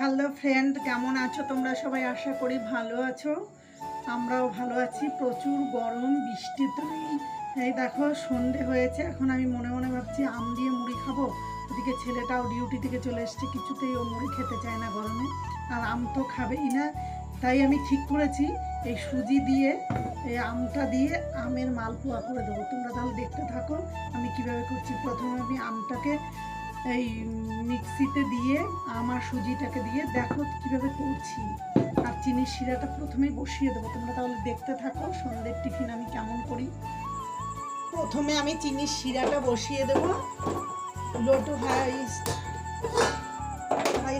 Hello friend, কেমন আছো তোমরা সবাই? আশা করি ভালো আছো, আমরাও ভালো আছি। প্রচুর গরম, বৃষ্টি তো নেই। এই দেখো সন্ধে হয়েছে, এখন আমি মনে মনে ভাবছি আম দিয়ে মুড়ি খাবো। ওদিকে ছেলেটাও ডিউটি থেকে চলে এসছে, কিছুতেই ও মুড়ি খেতে চায় না গরমে, আর আম তো খাবেই না। তাই আমি ঠিক করেছি এই সুজি দিয়ে, এই আমটা দিয়ে আমের মালপোয়া করে দেবো। তোমরা তাহলে দেখতে থাকো আমি কিভাবে করছি। প্রথমে আমি আমটাকে এই মিক্সিতে দিয়ে আমার সুজিটাকে দিয়ে দেখো কিভাবে করছি, আর চিনির শিরাটা প্রথমেই বসিয়ে দেবো। তোমরা তাহলে দেখতে থাকো সন্ধ্যের টিফিন আমি কেমন করি। প্রথমে আমি চিনির শিরাটা বসিয়ে দেবো, লো টু হাই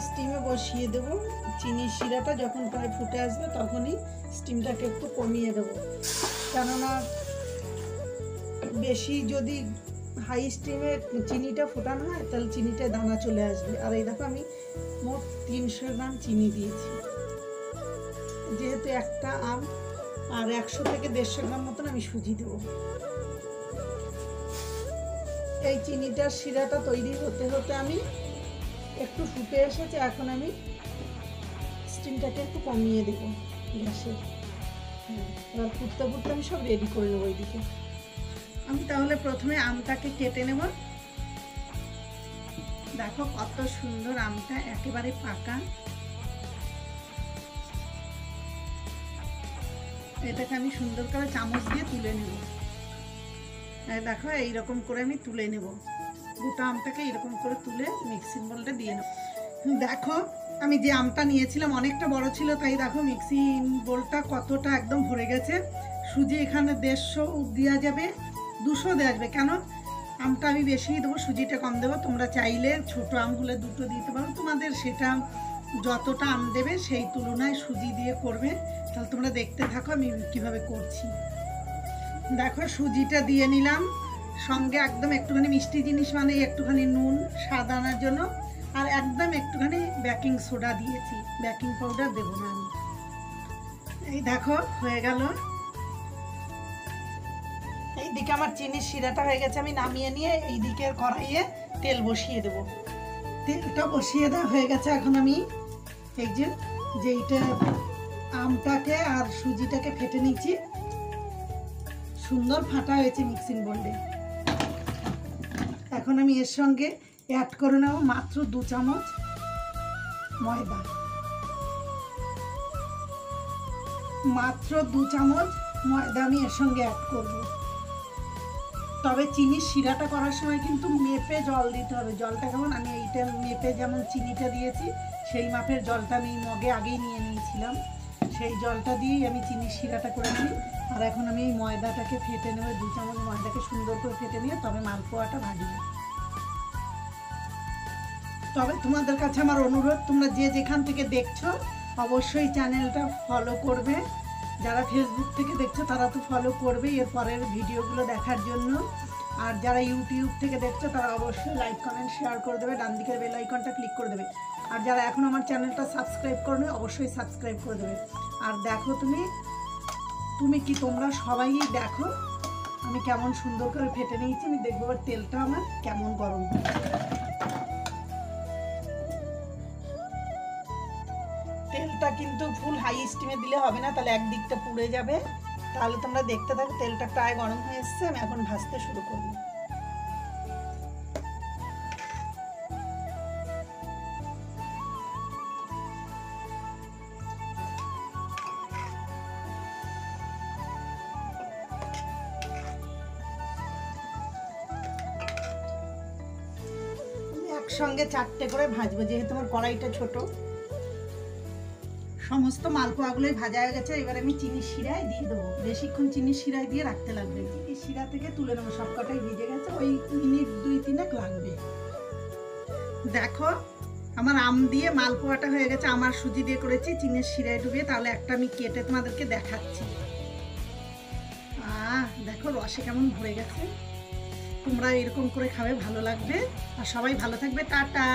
স্টিমে বসিয়ে দেবো। চিনির শিরাটা যখন প্রায় ফুটে আসবে তখনই স্টিমটাকে একটু কমিয়ে দেবো, কেননা বেশি যদি হাই স্টিমে চিনিটা ফোটানো হয় তাহলে চিনিটা দানা চলে আসবে। আর এই দেখো আমি মোট 300 গ্রাম চিনি দিয়েছি, যেহেতু একটা আম, আর 100 থেকে 150 গ্রাম মতন আমি সুজি দেবো। এই চিনিটার শিরাটা তৈরি হতে হতে আমি একটু ফুটে এসেছে, এখন আমি স্টিমটাকে একটু কমিয়ে দেবো গ্যাসে। এবার ফুটতে ফুটতে আমি সব রেডি করে নেবো। এইদিকে আমি তাহলে প্রথমে আমটাকে কেটে নেব। দেখো কত সুন্দর আমটা, একেবারে পাকা। এটাকে আমি সুন্দর করে চামচ দিয়ে তুলে নেব। দেখো এইরকম করে আমি তুলে নেব, গোটা আমটাকে এরকম করে তুলে মিক্সিং বোলটা দিয়ে নেব। দেখো আমি যে আমটা নিয়েছিলাম অনেকটা বড় ছিল, তাই দেখো মিক্সিং বোলটা কতটা একদম ভরে গেছে। সুজি এখানে 150 দেওয়া যাবে, 200 দেওয়া যাবে। কেন আমটা আমি বেশি দেবো, সুজিটা কম দেবো। তোমরা চাইলে ছোট আম হলে 2টো দিতে পারো, তোমাদের সেটা যতটা আম দেবে সেই তুলনায় সুজি দিয়ে করবে। তাহলে তোমরা দেখতে থাকো আমি কিভাবে করছি। দেখো সুজিটা দিয়ে নিলাম, সঙ্গে একদম একটুখানি মিষ্টি জিনিস মানে একটুখানি নুন স্বাদ আনার জন্য, আর একদম একটুখানি বেকিং সোডা দিয়েছি, বেকিং পাউডার দেবো না আমি। এই দেখো হয়ে গেল। এইদিকে আমার চিনির শিরাটা হয়ে গেছে, আমি নামিয়ে নিয়ে এইদিকে কড়াইয়ে তেল বসিয়ে দেবো। তেলটা বসিয়ে দেওয়া হয়ে গেছে। এখন আমি এই যে যেইটা আমটাকে আর সুজিটাকে ফেটে নিচ্ছি, সুন্দর ফাটা হয়েছে মিক্সিং বোর্ডে। এখন আমি এর সঙ্গে অ্যাড করে নেব মাত্র 2 চামচ ময়দা, মাত্র 2 চামচ ময়দা আমি এর সঙ্গে অ্যাড করব। তবে চিনির শিরাটা করার সময় কিন্তু মেপে জল দিতে হবে। জলটা কেমন, আমি এইটা মেপে যেমন চিনিটা দিয়েছি সেই মাপের জলটা আমি মগে আগেই নিয়ে নিয়েছিলাম, সেই জলটা দিয়েই আমি চিনির শিরাটা করে নিই। আর এখন আমি এই ময়দাটাকে ফেটে নেব, 2 চামচ ময়দাকে সুন্দর করে ফেটে নিয়ে তবে মালপোয়াটা ভাজবো। তবে তোমাদের কাছে আমার অনুরোধ, তোমরা যে যেখান থেকে দেখছো অবশ্যই চ্যানেলটা ফলো করবে। যারা ফেসবুক থেকে দেখছো তারা তো ফলো করবে এর পরের ভিডিওগুলো দেখার জন্য। আর যারা ইউটিউব থেকে দেখছো তারা অবশ্যই লাইক কমেন্ট শেয়ার করে দেবে, ডান দিকের বেল আইকনটা ক্লিক করে দেবে। আর যারা এখন আমার চ্যানেলটা সাবস্ক্রাইব করবে অবশ্যই সাবস্ক্রাইব করে দেবে। আর দেখো তুমি কি তোমরা সবাই দেখো আমি কেমন সুন্দর করে ফেটে নিয়েছি। আমি দেখবো এবার তেলটা আমার কেমন গরম। তেলটা কিন্তু ফুল হাই স্টিমে দিলে হবে না, তাহলে একদিকটা পুড়ে যাবে। তাহলে তোমরা দেখতে থাকো, তেলটা প্রায় গরম হয়ে এসছে, আমি এখন ভাজতে শুরু করব। একসঙ্গে 4টে করে ভাজবো, যেহেতু আমার কড়াইটা ছোট। সমস্ত মালপোয়াগুলোই ভাজা হয়ে গেছে। এবার আমি চিনির শিরায় দিয়ে দেবো, বেশিক্ষণ চিনির শিরায় দিয়ে রাখতে লাগবে। চিনির শিরা থেকে তুলে নেবো, সবকটাই ভিজে গেছে, ওই মিনিট 2-3 লাগবে। দেখো আমার আম দিয়ে মালপোয়াটা হয়ে গেছে, আমার সুজি দিয়ে করেছি চিনির শিরায় ডুবিয়ে। তাহলে একটা আমি কেটে তোমাদেরকে দেখাচ্ছি। দেখো রসে কেমন ভরে গেছে। তোমরা এরকম করে খাবে, ভালো লাগবে। আর সবাই ভালো থাকবে, টাটা।